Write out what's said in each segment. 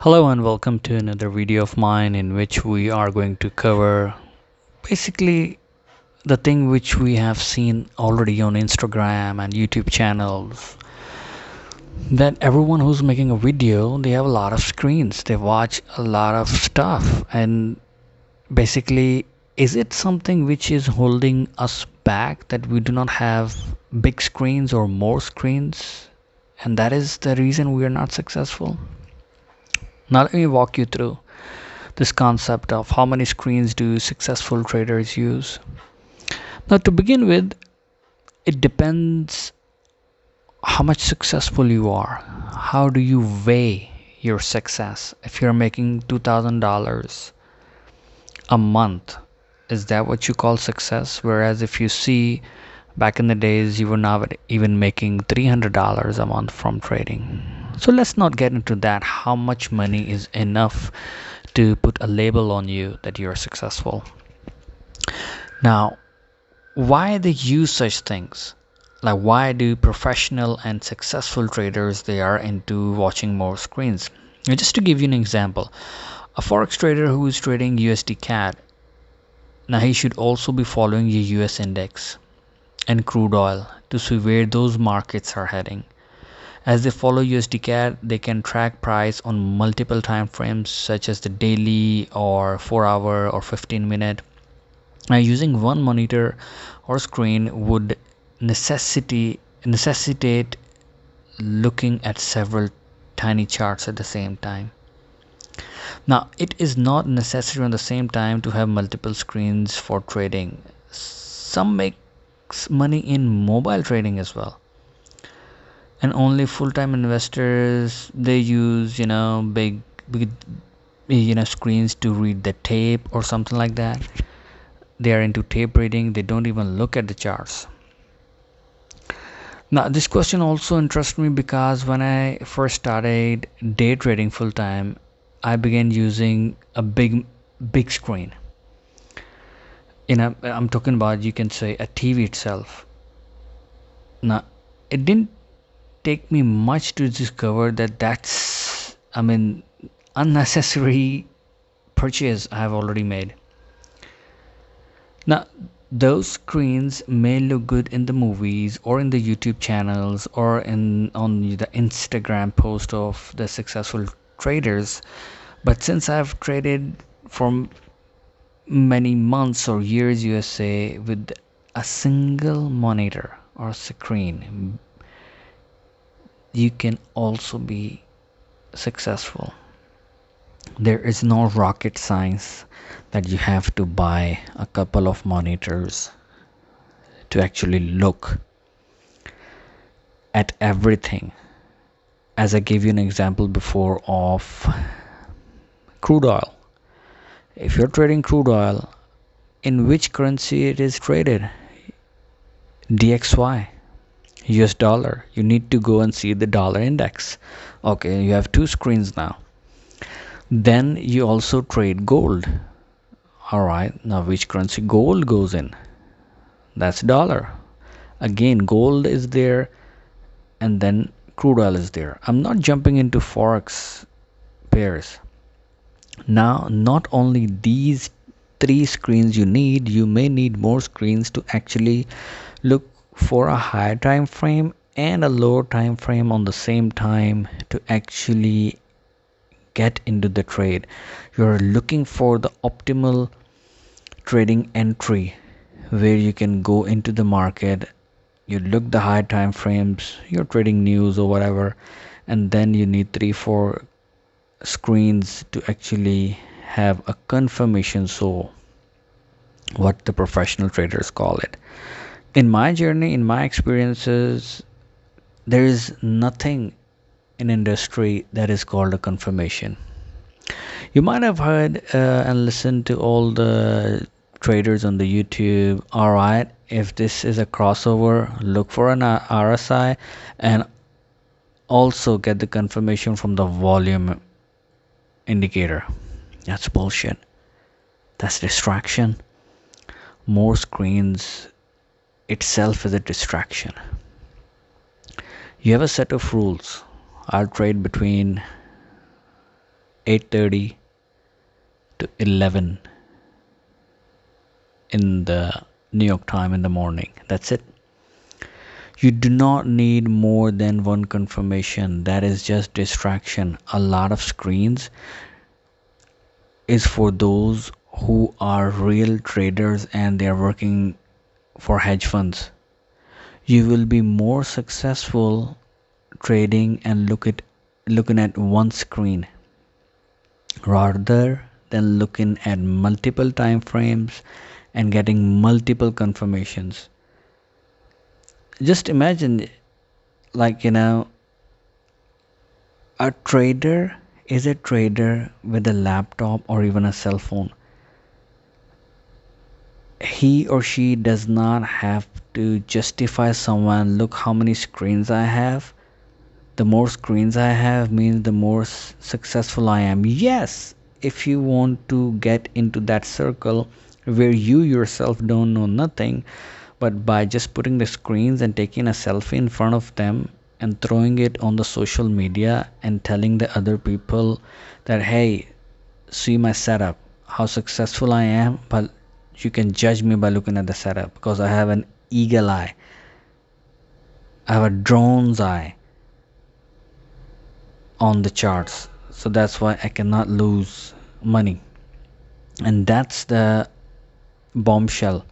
Hello and welcome to another video of mine in which we are going to cover basically the thing which we have seen already on Instagram and YouTube channels, that everyone who's making a video, they have a lot of screens, they watch a lot of stuff, and basically, is it something which is holding us back that we do not have big screens or more screens, and that is the reason we are not successful? Now let me walk you through this concept of how many screens do successful traders use. Now, to begin with, it depends how much successful you are. How do you weigh your success? If you're making $2,000 a month, is that what you call success? Whereas if you see back in the days, you were not even making $300 a month from trading. So let's not get into that. How much money is enough to put a label on you that you're successful? Now, why they use such things? Like, why do professional and successful traders, they are into watching more screens? Now, just to give you an example, a forex trader who is trading USD CAD, now he should also be following the US index and crude oil to see where those markets are heading. As they follow USD CAD, they can track price on multiple time frames such as the daily or 4-hour or 15-minute. Now, using one monitor or screen would necessitate looking at several tiny charts at the same time. Now, it is not necessary on the same time to have multiple screens for trading. Some makes money in mobile trading as well, and only full-time investors, they use big screens to read the tape or something like that. They are into tape reading, they don't even look at the charts. Now, this question also interests me because when I first started day trading full time, I began using a big screen. I'm talking about, you can say, a TV itself. Now, it didn't take me much to discover that that's unnecessary purchase I have already made. Now, those screens may look good in the movies or in the YouTube channels or on the Instagram post of the successful traders, but since I've traded for many months or years, USA, with a single monitor or screen, you can also be successful. There is no rocket science that you have to buy a couple of monitors to actually look at everything. As I gave you an example before of crude oil. If you're trading crude oil, in which currency it is traded? DXY, US dollar. You need to go and see the dollar index. Okay, you have two screens now. Then you also trade gold. Alright, now which currency gold goes in? That's dollar. Again, gold is there, and then crude oil is there. I'm not jumping into Forex pairs. Now, not only these three screens you may need more screens to actually look for a higher time frame and a lower time frame on the same time to actually get into the trade. You're looking for the optimal trading entry where you can go into the market. You look the high time frames, you're trading news or whatever, and then you need 3-4 screens to actually have a confirmation, so what the professional traders call it. In my journey, in my experiences, there is nothing in industry that is called a confirmation. You might have heard and listened to all the traders on the YouTube. All right, if this is a crossover, look for an RSI and also get the confirmation from the volume indicator. That's bullshit. That's distraction. More screens itself is a distraction. You have a set of rules. I'll trade between 8:30 to 11 in the New York time in the morning. That's it. You do not need more than one confirmation. That is just distraction. A lot of screens is for those who are real traders and they are working for hedge funds. You will be more successful trading and looking at one screen rather than looking at multiple time frames and getting multiple confirmations. Just imagine, like, a trader is a trader with a laptop or even a cell phone. He or she does not have to justify someone, look how many screens I have. The more screens I have means the more successful I am. Yes, if you want to get into that circle where you yourself don't know nothing, but by just putting the screens and taking a selfie in front of them and throwing it on the social media and telling the other people that, hey, see my setup, how successful I am, but you can judge me by looking at the setup because I have an eagle eye, I have a drone's eye on the charts, so that's why I cannot lose money. And that's the bombshell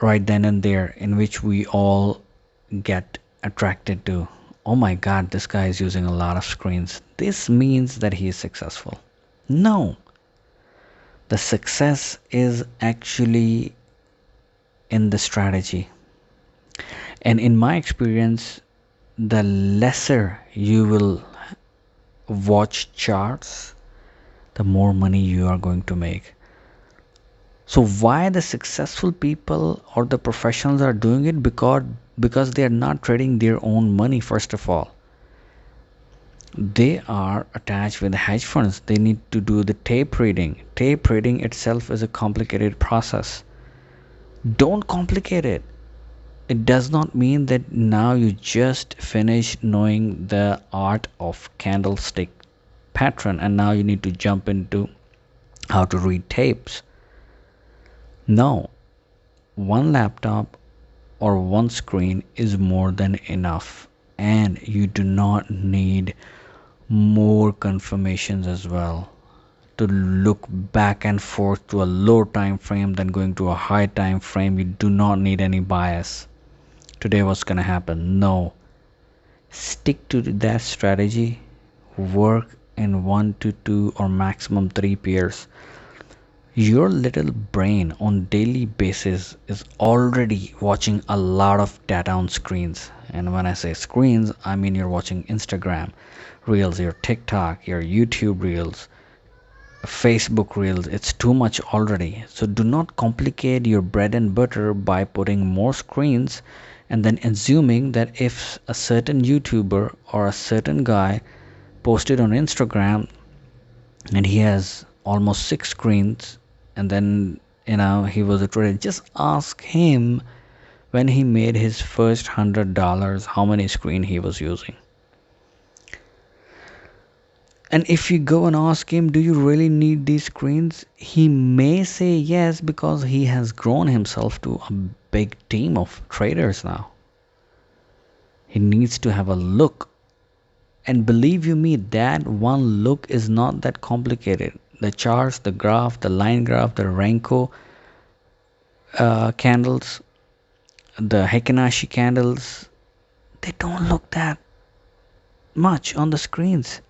right then and there, in which we all get attracted to. Oh my god, this guy is using a lot of screens, this means that he is successful. No, the success is actually in the strategy. And in my experience, the lesser you will watch charts, the more money you are going to make. So why the successful people or the professionals are doing it? Because they are not trading their own money. First of all, they are attached with hedge funds. They need to do the tape reading. Tape reading itself is a complicated process. Don't complicate it. It does not mean that now you just finish knowing the art of candlestick pattern and now you need to jump into how to read tapes. No, one laptop or one screen is more than enough, and you do not need more confirmations as well to look back and forth to a low time frame than going to a high time frame. You do not need any bias. Today what's gonna happen? No. Stick to that strategy. Work in 1 to 2 or maximum 3 pairs. Your little brain on daily basis is already watching a lot of data on screens. And when I say screens, I mean you're watching Instagram reels, your TikTok, your YouTube reels, Facebook reels. It's too much already. So do not complicate your bread and butter by putting more screens and then assuming that if a certain YouTuber or a certain guy posted on Instagram and he has almost 6 screens, and then he was a trader, just ask him when he made his first $100 how many screen he was using. And if you go and ask him, do you really need these screens, he may say yes, because he has grown himself to a big team of traders now. He needs to have a look, and believe you me, that one look is not that complicated. The charts, the graph, the line graph, the Renko candles, the Heikin-Ashi candles, they don't look that much on the screens.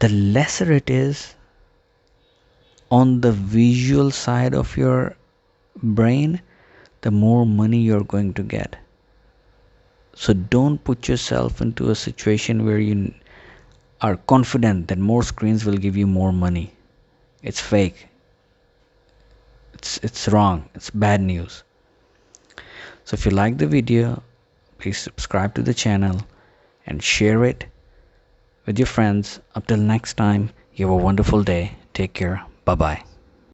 The lesser it is on the visual side of your brain, the more money you're going to get. So don't put yourself into a situation where you are confident that more screens will give you more money. It's fake. It's wrong. It's bad news. So if you like the video, please subscribe to the channel and share it with your friends. Until next time, you have a wonderful day. Take care. Bye bye.